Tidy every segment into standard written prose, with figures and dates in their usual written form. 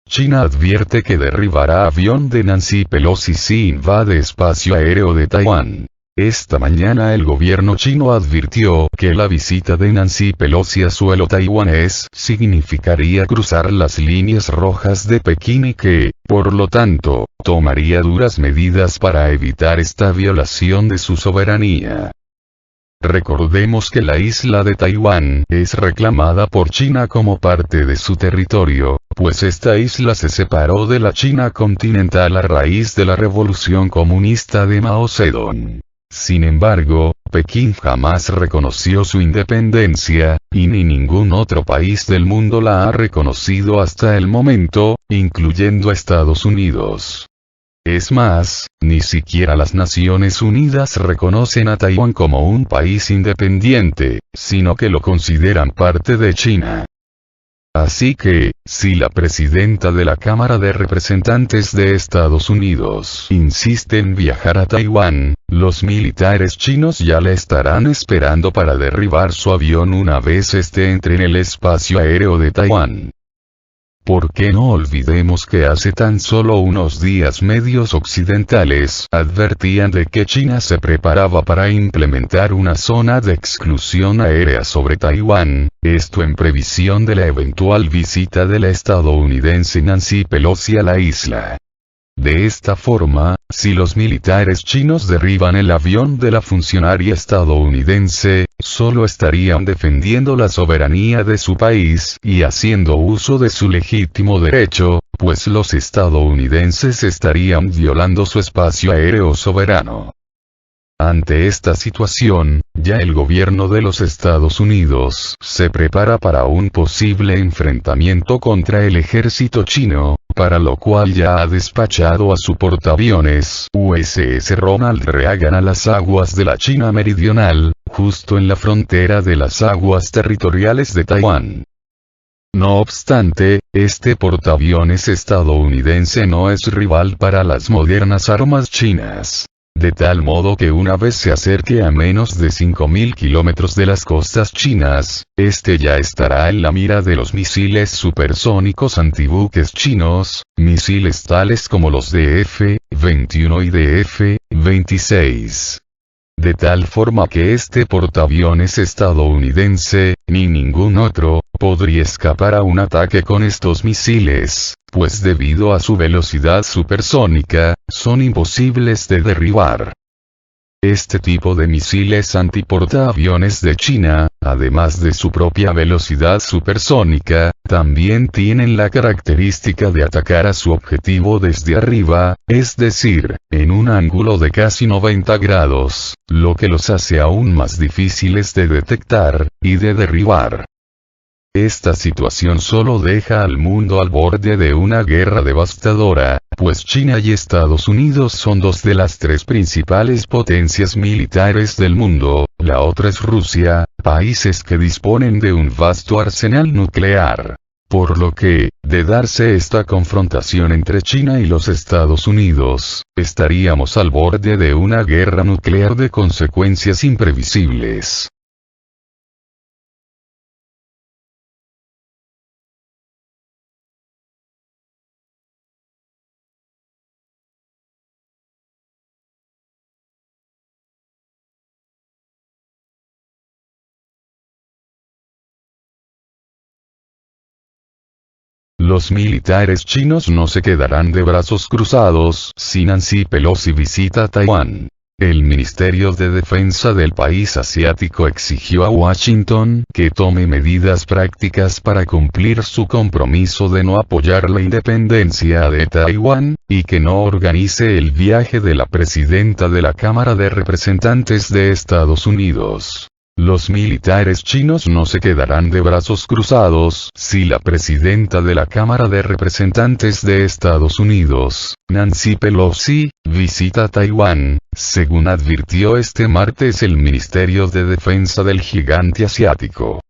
China advierte que derribará avión de Nancy Pelosi si invade espacio aéreo de Taiwán. Esta mañana el gobierno chino advirtió que la visita de Nancy Pelosi a suelo taiwanés significaría cruzar las líneas rojas de Pekín y que, por lo tanto, tomaría duras medidas para evitar esta violación de su soberanía. Recordemos que la isla de Taiwán es reclamada por China como parte de su territorio, pues esta isla se separó de la China continental a raíz de la revolución comunista de Mao Zedong. Sin embargo, Pekín jamás reconoció su independencia, y ni ningún otro país del mundo la ha reconocido hasta el momento, incluyendo a Estados Unidos. Es más, ni siquiera las Naciones Unidas reconocen a Taiwán como un país independiente, sino que lo consideran parte de China. Así que, si la presidenta de la Cámara de Representantes de Estados Unidos insiste en viajar a Taiwán, los militares chinos ya le estarán esperando para derribar su avión una vez entre en el espacio aéreo de Taiwán. Porque no olvidemos que hace tan solo unos días medios occidentales advertían de que China se preparaba para implementar una zona de exclusión aérea sobre Taiwán, esto en previsión de la eventual visita de la estadounidense Nancy Pelosi a la isla. De esta forma, si los militares chinos derriban el avión de la funcionaria estadounidense, solo estarían defendiendo la soberanía de su país y haciendo uso de su legítimo derecho, pues los estadounidenses estarían violando su espacio aéreo soberano. Ante esta situación, ya el gobierno de los Estados Unidos se prepara para un posible enfrentamiento contra el ejército chino, para lo cual ya ha despachado a su portaaviones USS Ronald Reagan a las aguas de la China meridional, justo en la frontera de las aguas territoriales de Taiwán. No obstante, este portaaviones estadounidense no es rival para las modernas armas chinas. De tal modo que una vez se acerque a menos de 5.000 kilómetros de las costas chinas, este ya estará en la mira de los misiles supersónicos antibuques chinos, misiles tales como los de F-21 y de F-26. De tal forma que este portaaviones estadounidense, ni ningún otro, podría escapar a un ataque con estos misiles, pues debido a su velocidad supersónica, son imposibles de derribar. Este tipo de misiles antiportaaviones de China, además de su propia velocidad supersónica, también tienen la característica de atacar a su objetivo desde arriba, es decir, en un ángulo de casi 90 grados, lo que los hace aún más difíciles de detectar y de derribar. Esta situación solo deja al mundo al borde de una guerra devastadora, pues China y Estados Unidos son dos de las tres principales potencias militares del mundo, la otra es Rusia, países que disponen de un vasto arsenal nuclear. Por lo que, de darse esta confrontación entre China y los Estados Unidos, estaríamos al borde de una guerra nuclear de consecuencias imprevisibles. Los militares chinos no se quedarán de brazos cruzados si Nancy Pelosi visita Taiwán. El Ministerio de Defensa del país asiático exigió a Washington que tome medidas prácticas para cumplir su compromiso de no apoyar la independencia de Taiwán, y que no organice el viaje de la presidenta de la Cámara de Representantes de Estados Unidos. Los militares chinos no se quedarán de brazos cruzados si la presidenta de la Cámara de Representantes de Estados Unidos, Nancy Pelosi, visita Taiwán, según advirtió este martes el Ministerio de Defensa del gigante asiático.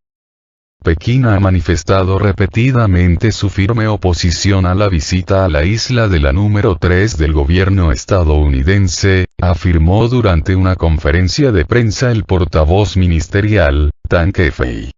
Pekín ha manifestado repetidamente su firme oposición a la visita a la isla de la número 3 del gobierno estadounidense, afirmó durante una conferencia de prensa el portavoz ministerial, Tang Kefei.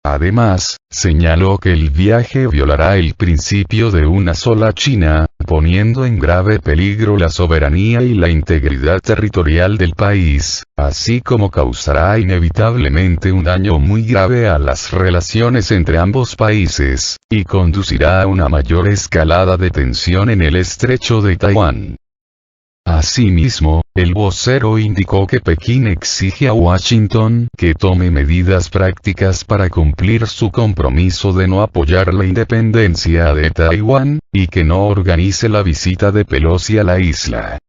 Además, señaló que el viaje violará el principio de una sola China, poniendo en grave peligro la soberanía y la integridad territorial del país, así como causará inevitablemente un daño muy grave a las relaciones entre ambos países, y conducirá a una mayor escalada de tensión en el estrecho de Taiwán. Asimismo, el vocero indicó que Pekín exige a Washington que tome medidas prácticas para cumplir su compromiso de no apoyar la independencia de Taiwán, y que no organice la visita de Pelosi a la isla.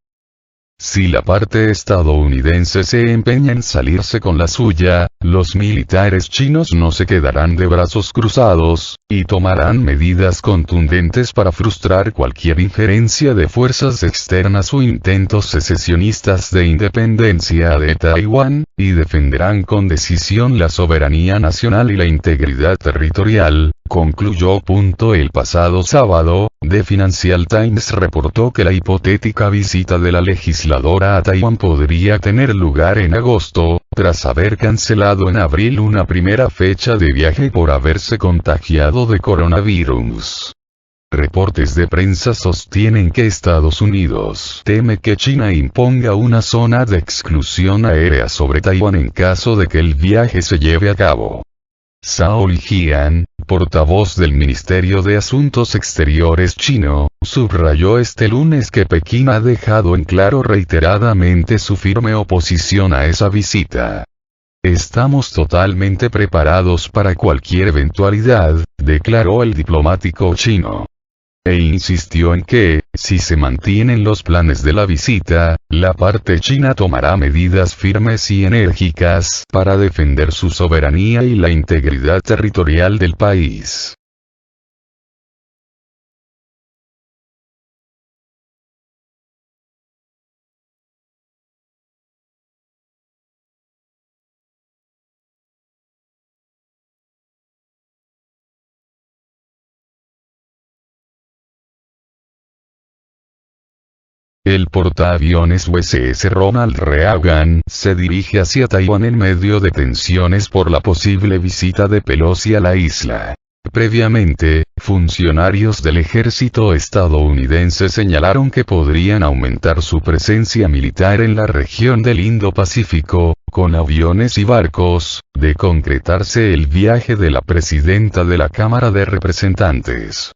Si la parte estadounidense se empeña en salirse con la suya, los militares chinos no se quedarán de brazos cruzados, y tomarán medidas contundentes para frustrar cualquier injerencia de fuerzas externas o intentos secesionistas de independencia de Taiwán, y defenderán con decisión la soberanía nacional y la integridad territorial, concluyó. El pasado sábado, The Financial Times reportó que la hipotética visita de la legisladora a Taiwán podría tener lugar en agosto, tras haber cancelado en abril una primera fecha de viaje por haberse contagiado de coronavirus. Reportes de prensa sostienen que Estados Unidos teme que China imponga una zona de exclusión aérea sobre Taiwán en caso de que el viaje se lleve a cabo. Zhao Lijian, portavoz del Ministerio de Asuntos Exteriores chino, subrayó este lunes que Pekín ha dejado en claro reiteradamente su firme oposición a esa visita. Estamos totalmente preparados para cualquier eventualidad, declaró el diplomático chino. E insistió en que, si se mantienen los planes de la visita, la parte china tomará medidas firmes y enérgicas para defender su soberanía y la integridad territorial del país. El portaaviones USS Ronald Reagan se dirige hacia Taiwán en medio de tensiones por la posible visita de Pelosi a la isla. Previamente, funcionarios del ejército estadounidense señalaron que podrían aumentar su presencia militar en la región del Indo-Pacífico, con aviones y barcos, de concretarse el viaje de la presidenta de la Cámara de Representantes.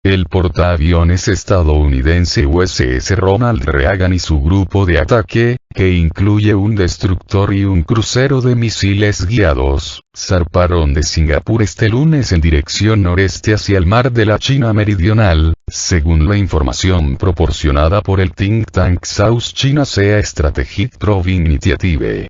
El portaaviones estadounidense USS Ronald Reagan y su grupo de ataque, que incluye un destructor y un crucero de misiles guiados, zarparon de Singapur este lunes en dirección noreste hacia el mar de la China Meridional, según la información proporcionada por el think tank South China Sea Strategic Probe Initiative.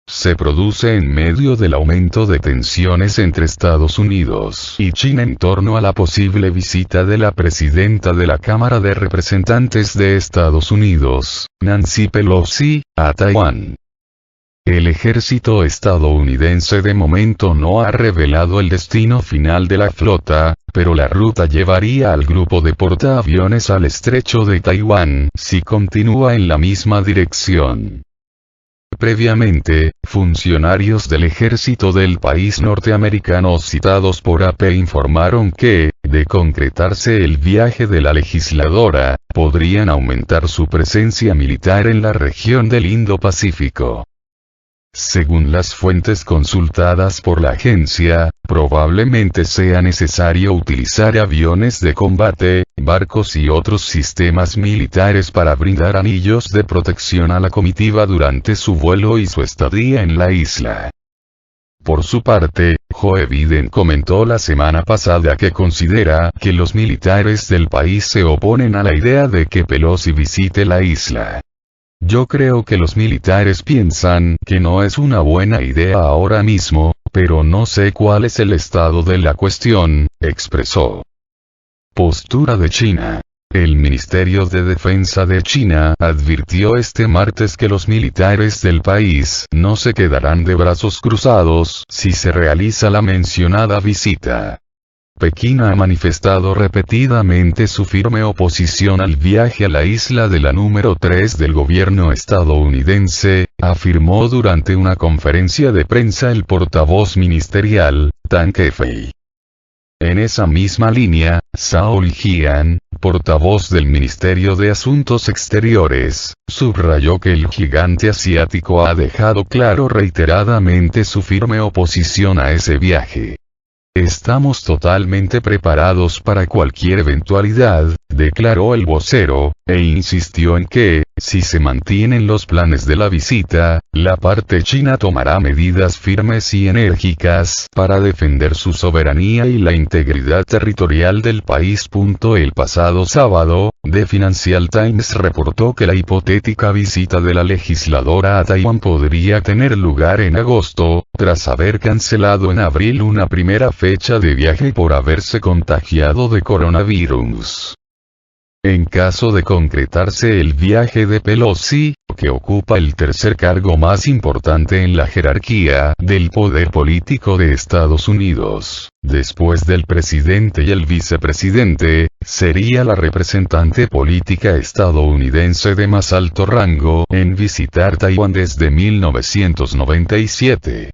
Se produce en medio del aumento de tensiones entre Estados Unidos y China en torno a la posible visita de la presidenta de la Cámara de Representantes de Estados Unidos, Nancy Pelosi, a Taiwán. El ejército estadounidense de momento no ha revelado el destino final de la flota, pero la ruta llevaría al grupo de portaaviones al estrecho de Taiwán si continúa en la misma dirección. Previamente, funcionarios del ejército del país norteamericano citados por AP informaron que, de concretarse el viaje de la legisladora, podrían aumentar su presencia militar en la región del Indo-Pacífico. Según las fuentes consultadas por la agencia, probablemente sea necesario utilizar aviones de combate, barcos y otros sistemas militares para brindar anillos de protección a la comitiva durante su vuelo y su estadía en la isla. Por su parte, Joe Biden comentó la semana pasada que considera que los militares del país se oponen a la idea de que Pelosi visite la isla. Yo creo que los militares piensan que no es una buena idea ahora mismo, pero no sé cuál es el estado de la cuestión, expresó. Postura de China. El Ministerio de Defensa de China advirtió este martes que los militares del país no se quedarán de brazos cruzados si se realiza la mencionada visita. Pekín ha manifestado repetidamente su firme oposición al viaje a la isla de la número 3 del gobierno estadounidense, afirmó durante una conferencia de prensa el portavoz ministerial, Tang Kefei. En esa misma línea, Zhao Lijian, portavoz del Ministerio de Asuntos Exteriores, subrayó que el gigante asiático ha dejado claro reiteradamente su firme oposición a ese viaje. Estamos totalmente preparados para cualquier eventualidad, declaró el vocero, e insistió en que, si se mantienen los planes de la visita, la parte china tomará medidas firmes y enérgicas para defender su soberanía y la integridad territorial del país. El pasado sábado, The Financial Times reportó que la hipotética visita de la legisladora a Taiwán podría tener lugar en agosto, tras haber cancelado en abril una primera fecha de viaje por haberse contagiado de coronavirus. En caso de concretarse el viaje de Pelosi, que ocupa el tercer cargo más importante en la jerarquía del poder político de Estados Unidos, después del presidente y el vicepresidente, sería la representante política estadounidense de más alto rango en visitar Taiwán desde 1997.